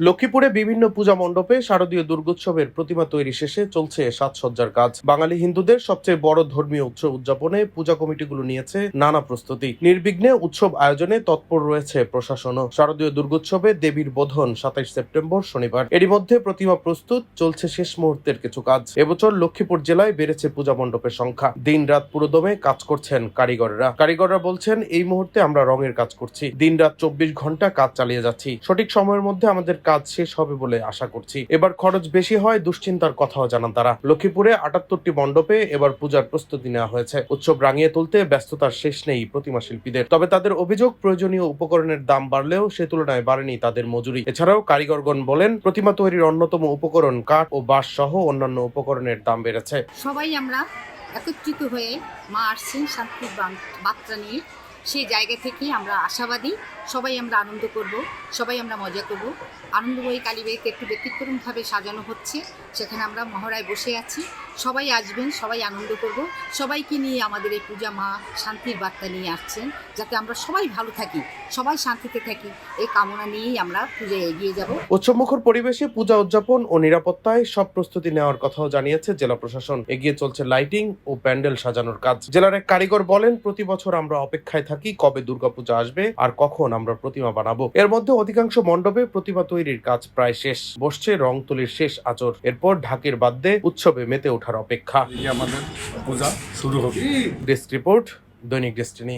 লক্ষ্মীপুরে বিভিন্ন পূজা মণ্ডপে শারদীয় দুর্গোৎসবের প্রতিমা তৈরি শেষে চলছে সাজসজ্জার কাজ। বাঙালি হিন্দুদের সবচেয়ে বড় ধর্মীয় উৎসব উদযাপনে পূজা কমিটিগুলো নিয়েছে নানা প্রস্তুতি। নির্বিঘ্নে উৎসব আয়োজনে তৎপর রয়েছে প্রশাসনও। শারদীয় দুর্গোৎসবে দেবীর বোধন ২৭ সেপ্টেম্বর শনিবার। এরই মধ্যে প্রতিমা প্রস্তুত, চলছে শেষ মুহূর্তের কিছু কাজ। এবছর লক্ষ্মীপুর জেলায় বেড়েছে পূজা মণ্ডপের সংখ্যা। দিন রাত পুরোদমে কাজ করছেন কারিগররা বলছেন, এই মুহূর্তে আমরা রঙের কাজ করছি, দিন রাত ২৪ ঘন্টা কাজ চালিয়ে যাচ্ছি। সঠিক সময়ের মধ্যে আমাদের কাজ শেষ হবে বলে আশা করছি। এবার খরচ বেশি হয়, দুশ্চিন্তার কথাও জানান তারা। লক্ষ্মীপুরে ৭৮টি মণ্ডপে এবার পূজার প্রস্তুতি নেওয়া হয়েছে। উৎসব রাঙিয়ে তুলতে ব্যস্ততার শেষ নেই প্রতিমা শিল্পীদের। তবে তাদের অভিযোগ, প্রয়োজনীয় উপকরণের দাম বাড়লেও সে তুলনায় বাড়েনি তাদের মজুরি। এছাড়াও কারিগরগণ বলেন, প্রতিমা তৈরির অন্যতম উপকরণ কাঠ ও বাঁশ সহ অন্যান্য উপকরণের দাম বেড়েছে। সবাই আমরা একত্রিত হয়ে মা আসছেন শান্তির বার্তা নিয়ে, সেই জায়গা থেকে আমরা আশাবাদী। সবাই আমরা আনন্দ করব, সবাই আমরা মজা করব। আনন্দময়ী কালীবাড়িতে একটু ব্যতিক্রমভাবে সাজানো হচ্ছে, সেখানে আমরা মহড়ায় বসে আছি। সবাই আসবেন, সবাই আনন্দ করব। সবাইকে নিয়ে আমাদের এই পূজা মা শান্তির বার্তা নিয়ে আসছেন, যাতে আমরা সবাই ভালো থাকি, সবাই শান্তিতে থাকি, এই কামনা নিয়েই আমরা পূজায় এগিয়ে যাব। উৎসবমুখর পরিবেশে পূজা উদযাপন ও নিরাপত্তায় সব প্রস্তুতি নেওয়ার কথাও জানিয়েছে জেলা প্রশাসন। এগিয়ে চলছে লাইটিং ও প্যান্ডেল সাজানোর কাজ। জেলার এক কারিগর বলেন, প্রতি বছর আমরা অপেক্ষায় থাকি কবে দুর্গাপূজা আসবে আর কখন আমরা প্রতিমা বানাবো। এর মধ্যে অধিকাংশ মণ্ডপে প্রতিমা তৈরির কাজ প্রায় শেষ। বসছে রং তুলির শেষ আঁচড়। এরপর ঢাকের বাদ্যে উৎসবে মেতে ওঠার অপেক্ষা। আমাদের পূজা শুরু হবে। ডেস্ক রিপোর্ট, দৈনিক ডেস্টিনি।